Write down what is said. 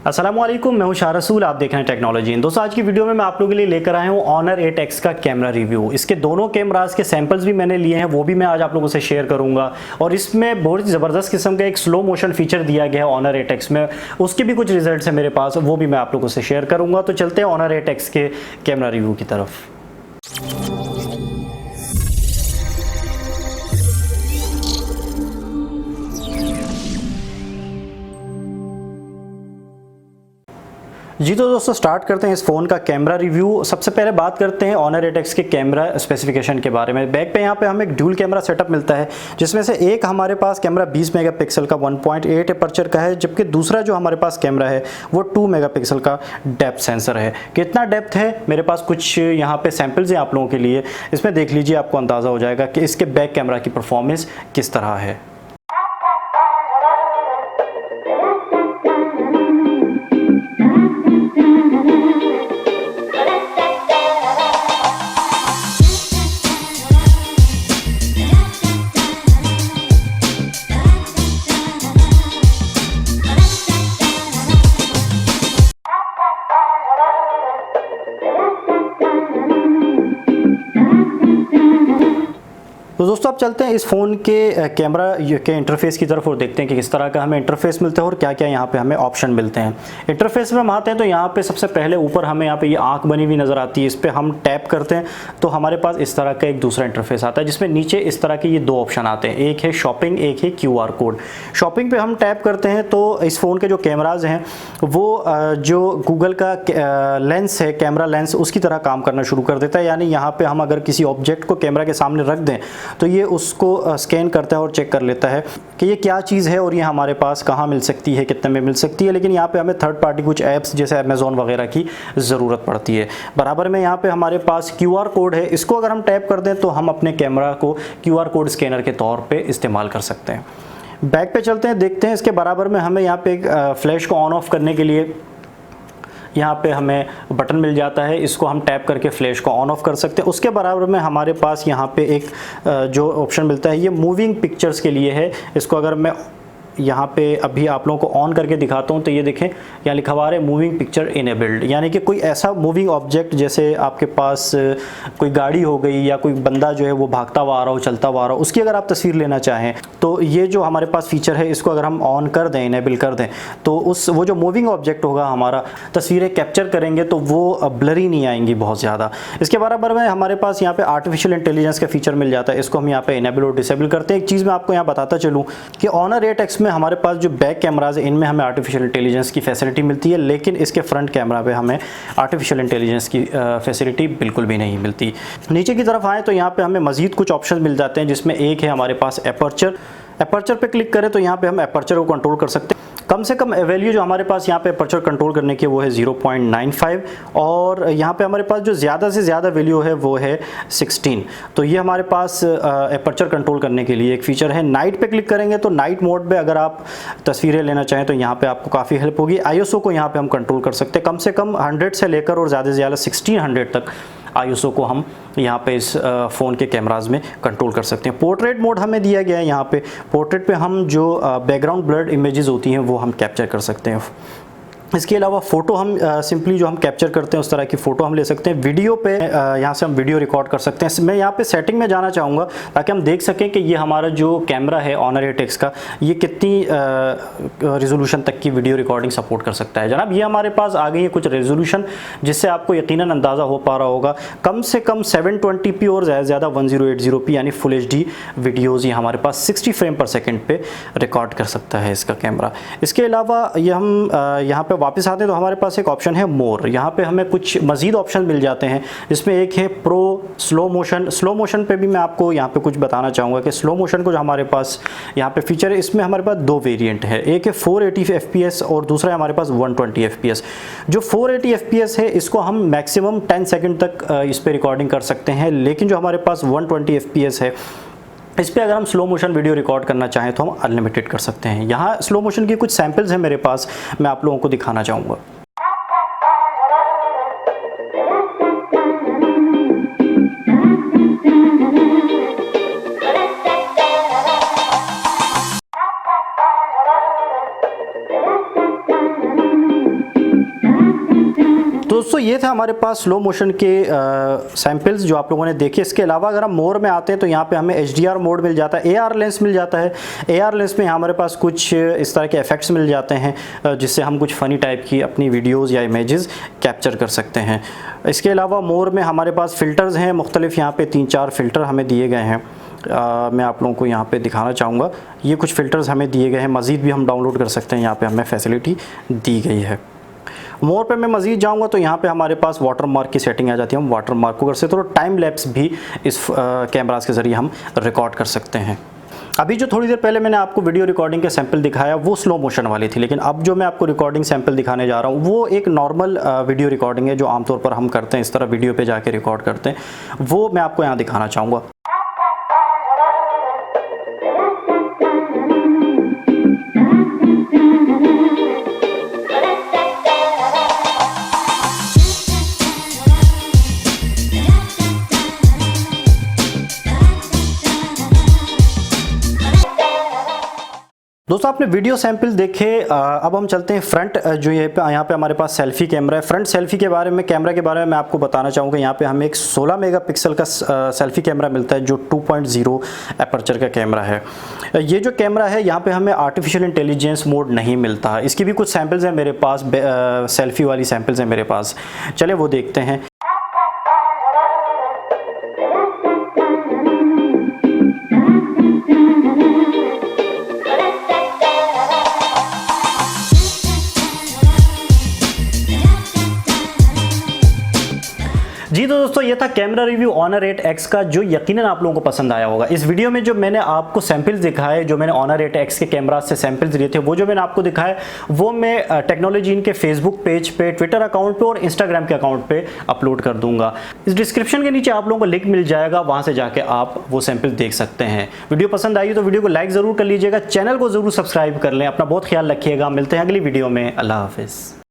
अस्सलामुअलैकुम, मैं हूं शाह रसूल। आप देख रहे हैं टेक्नोलॉजी। दोस्तों, आज की वीडियो में मैं आप लोगों के लिए लेकर आया हूं Honor 8X का कैमरा रिव्यू। इसके दोनों कैमरास के सैंपल्स भी मैंने लिए हैं, वो भी मैं आज आप लोगों से शेयर करूंगा। और इसमें बहुत ज़बरदस्त किस्म का एक स्लो मोशन फीचर दिया गया है Honor 8X में, उसके भी कुछ रिजल्ट्स हैं मेरे पास, वो भी मैं आप लोगों से शेयर करूँगा। तो चलते हैं Honor 8X के कैमरा रिव्यू की तरफ। जी तो दोस्तों, स्टार्ट करते हैं इस फ़ोन का कैमरा रिव्यू। सबसे पहले बात करते हैं Honor 8X के कैमरा स्पेसिफिकेशन के बारे में। बैक पे यहाँ पे हमें एक ड्यूल कैमरा सेटअप मिलता है, जिसमें से एक हमारे पास कैमरा 20 मेगापिक्सल का 1.8 अपर्चर का है, जबकि दूसरा जो हमारे पास कैमरा है वो 2 मेगापिक्सल का डेप्थ सेंसर है। कितना डेप्थ है, मेरे पास कुछ यहाँ पे सैम्पल्स हैं आप लोगों के लिए, इसमें देख लीजिए, आपको अंदाज़ा हो जाएगा कि इसके बैक कैमरा की परफॉर्मेंस किस तरह है। तो दोस्तों, अब चलते हैं इस फ़ोन के कैमरा के इंटरफेस की तरफ और देखते हैं कि किस तरह का हमें इंटरफेस मिलता है और क्या क्या यहाँ पे हमें ऑप्शन मिलते हैं। इंटरफेस में हम आते हैं तो यहाँ पे सबसे पहले ऊपर हमें यहाँ पे ये आंख बनी हुई नज़र आती है। इस पर हम टैप करते हैं तो हमारे पास इस तरह का एक दूसरा इंटरफेस आता है, जिसमें नीचे इस तरह के ये दो ऑप्शन आते हैं, एक है शॉपिंग, एक है QR कोड। शॉपिंग पर हम टैप करते हैं तो इस फ़ोन के जो कैमराज हैं वो जो गूगल का लेंस है, कैमरा लेंस, उसकी तरह काम करना शुरू कर देता है। यानी यहाँ पर हम अगर किसी ऑब्जेक्ट को कैमरा के सामने रख दें तो ये उसको स्कैन करता है और चेक कर लेता है कि ये क्या चीज़ है और ये हमारे पास कहाँ मिल सकती है, कितने में मिल सकती है। लेकिन यहाँ पे हमें थर्ड पार्टी कुछ ऐप्स जैसे अमेज़ॉन वगैरह की ज़रूरत पड़ती है। बराबर में यहाँ पे हमारे पास QR कोड है, इसको अगर हम टैप कर दें तो हम अपने कैमरा को QR कोड स्कैनर के तौर पर इस्तेमाल कर सकते हैं। बैक पे चलते हैं, देखते हैं इसके बराबर में हमें यहाँ पे एक फ्लैश को ऑन ऑफ करने के लिए यहाँ पे हमें बटन मिल जाता है, इसको हम टैप करके फ्लैश को ऑन ऑफ कर सकते हैं। उसके बराबर में हमारे पास यहाँ पे एक जो ऑप्शन मिलता है, ये मूविंग पिक्चर्स के लिए है। इसको अगर मैं यहाँ पे अभी आप लोगों को ऑन करके दिखाता हूँ तो ये देखें, यहाँ लिखा हुआ है मूविंग पिक्चर इनेबल्ड, यानी कि कोई ऐसा मूविंग ऑब्जेक्ट, जैसे आपके पास कोई गाड़ी हो गई या कोई बंदा जो है वो भागता हुआ आ रहा हो, चलता हुआ आ रहा हो, उसकी अगर आप तस्वीर लेना चाहें तो ये जो हमारे पास फीचर है, इसको अगर हम ऑन कर दें, इनेबल कर दें, तो वो जो मूविंग ऑब्जेक्ट होगा हमारा, तस्वीरें कैप्चर करेंगे तो वो ब्लरी नहीं आएंगी बहुत ज़्यादा। इसके बराबर में हमारे पास यहाँ पे आर्टिफिशियल इंटेलिजेंस का फीचर मिल जाता है, इसको हम यहाँ पे इनेबल और डिसेबल करते हैं। एक चीज़ मैं आपको यहाँ बताता चलूँ कि Honor 8X में हमारे पास जो बैक कैमराज है, इनमें हमें आर्टिफिशियल इंटेलिजेंस की फैसिलिटी मिलती है, लेकिन इसके फ्रंट कैमरा पे हमें आर्टिफिशियल इंटेलिजेंस की फैसिलिटी बिल्कुल भी नहीं मिलती। नीचे की तरफ आए तो यहाँ पे हमें मज़ीद कुछ ऑप्शन मिल जाते हैं, जिसमें एक है हमारे पास एपर्चर पे क्लिक करें तो यहाँ पे हम एपर्चर को कंट्रोल कर सकते हैं। कम से कम वैल्यू जो हमारे पास यहाँ पे एपर्चर कंट्रोल करने की वो है 0.95, और यहाँ पे हमारे पास जो ज़्यादा से ज़्यादा वैल्यू है वो है 16। तो ये हमारे पास एपर्चर कंट्रोल करने के लिए एक फ़ीचर है। नाइट पे क्लिक करेंगे तो नाइट मोड पे अगर आप तस्वीरें लेना चाहें तो यहाँ पे आपको काफ़ी हेल्प होगी। ISO को यहाँ पे हम कंट्रोल कर सकते हैं, कम से कम 100 से लेकर और ज़्यादा से ज़्यादा 1600 तक ISO को हम यहाँ पे इस फ़ोन के कैमराज में कंट्रोल कर सकते हैं। पोर्ट्रेट मोड हमें दिया गया है, यहाँ पे पोर्ट्रेट पे हम जो बैकग्राउंड ब्लर्ड इमेजेस होती हैं वो हम कैप्चर कर सकते हैं। इसके अलावा फ़ोटो हम सिंपली जो हम कैप्चर करते हैं उस तरह की फ़ोटो हम ले सकते हैं। वीडियो पे यहाँ से हम वीडियो रिकॉर्ड कर सकते हैं। मैं यहाँ पे सेटिंग में जाना चाहूँगा ताकि हम देख सकें कि ये हमारा जो कैमरा है Honor 8X का, ये कितनी रेजोल्यूशन तक की वीडियो रिकॉर्डिंग सपोर्ट कर सकता है। जनाब, ये हमारे पास आ गई है कुछ रेजोल्यूशन, जिससे आपको यकीनन अंदाज़ा हो पा रहा होगा, कम से कम 720p और ज़्यादा से ज़्यादा 1080p यानी फुल HD वीडियोज़ ये हमारे पास 60 फ्रेम पर सेकेंड पे रिकॉर्ड कर सकता है इसका कैमरा। इसके अलावा ये हम यहाँ पे वापस आते हैं तो हमारे पास एक ऑप्शन है मोर। यहाँ पे हमें कुछ मज़ीद ऑप्शन मिल जाते हैं, जिसमें एक है प्रो स्लो मोशन पे भी मैं आपको यहाँ पे कुछ बताना चाहूँगा कि स्लो मोशन को जो हमारे पास यहाँ पे फीचर है, इसमें हमारे पास दो वेरिएंट है, एक है 480 FPS और दूसरा है हमारे पास 120 FPS। जो 480 FPS है इसको हम मैक्सिमम 10 सेकेंड तक इस पर रिकॉर्डिंग कर सकते हैं, लेकिन जो हमारे पास 120 FPS है इस पर अगर हम स्लो मोशन वीडियो रिकॉर्ड करना चाहें तो हम अनलिमिटेड कर सकते हैं। यहाँ स्लो मोशन की कुछ सैम्पल्स हैं मेरे पास, मैं आप लोगों को दिखाना चाहूँगा। दोस्तों ये था हमारे पास स्लो मोशन के सैम्पल्स जो आप लोगों ने देखे। इसके अलावा अगर हम मोर में आते हैं तो यहाँ पे हमें HDR मोड मिल जाता है, AR लेंस मिल जाता है। AR लेंस में हमारे पास कुछ इस तरह के इफेक्ट्स मिल जाते हैं जिससे हम कुछ फ़नी टाइप की अपनी वीडियोज़ या इमेजेस कैप्चर कर सकते हैं। इसके अलावा मोर में हमारे पास फ़िल्टर्स हैं मुख्तलिफ, यहाँ पे 3-4 फ़िल्टर हमें दिए गए हैं। मैं आप लोगों को यहाँ पे दिखाना चाहूँगा, ये कुछ फ़िल्टर्स हमें दिए गए हैं, मज़ीद भी हम डाउनलोड कर सकते हैं, यहाँ पे हमें फैसिलिटी दी गई है। मोर पे मैं मज़ीद जाऊँगा तो यहाँ पे हमारे पास वाटर मार्क की सेटिंग आ जाती है, हम वाटर मार्क को कर सकते हैं। तो टाइम लैप्स भी इस कैमरास के ज़रिए हम रिकॉर्ड कर सकते हैं। अभी जो थोड़ी देर पहले मैंने आपको वीडियो रिकॉर्डिंग के सैंपल दिखाया वो स्लो मोशन वाली थी, लेकिन अब जो मैं आपको रिकॉर्डिंग सैंपल दिखाने जा रहा हूँ वो एक नॉर्मल वीडियो रिकॉर्डिंग है जो आमतौर पर हम करते हैं, इस तरह वीडियो पे जाके रिकॉर्ड करते हैं, वो मैं आपको यहाँ दिखाना चाहूँगा। दोस्तों आपने वीडियो सैंपल देखे, अब हम चलते हैं फ्रंट जो यहाँ पे हमारे पास सेल्फी कैमरा है। फ्रंट सेल्फी के बारे में, कैमरा के बारे में मैं आपको बताना चाहूँगा। यहाँ पे हमें एक 16 मेगापिक्सल का सेल्फी कैमरा मिलता है जो 2.0 एपर्चर का कैमरा है। ये जो कैमरा है यहाँ पे हमें आर्टिफिशियल इंटेलिजेंस मोड नहीं मिलता है। इसकी भी कुछ सैंपल्स हैं मेरे पास, सेल्फी वाली सैंपल्स हैं मेरे पास, चले वो देखते हैं। जी तो दोस्तों ये था कैमरा रिव्यू Honor 8X का, जो यकीनन आप लोगों को पसंद आया होगा। इस वीडियो में जो मैंने आपको सैंपल्स दिखाए, जो मैंने Honor 8X के कैमरा से सैंपल्स लिए थे, वो जो मैंने आपको दिखाए वो मैं टेक्नोलॉजी इनके फेसबुक पेज पे, ट्विटर अकाउंट पे और इंस्टाग्राम के अकाउंट पे अपलोड कर दूंगा। इस डिस्क्रिप्शन के नीचे आप लोगों को लिंक मिल जाएगा, वहां से जाके आप वो सैंपल देख सकते हैं। वीडियो पसंद आई तो वीडियो को लाइक ज़रूर कर लीजिएगा, चैनल को ज़रूर सब्सक्राइब कर लें। अपना बहुत ख्याल रखिएगा, मिलते हैं अगली वीडियो में। अल्लाह हाफिज़।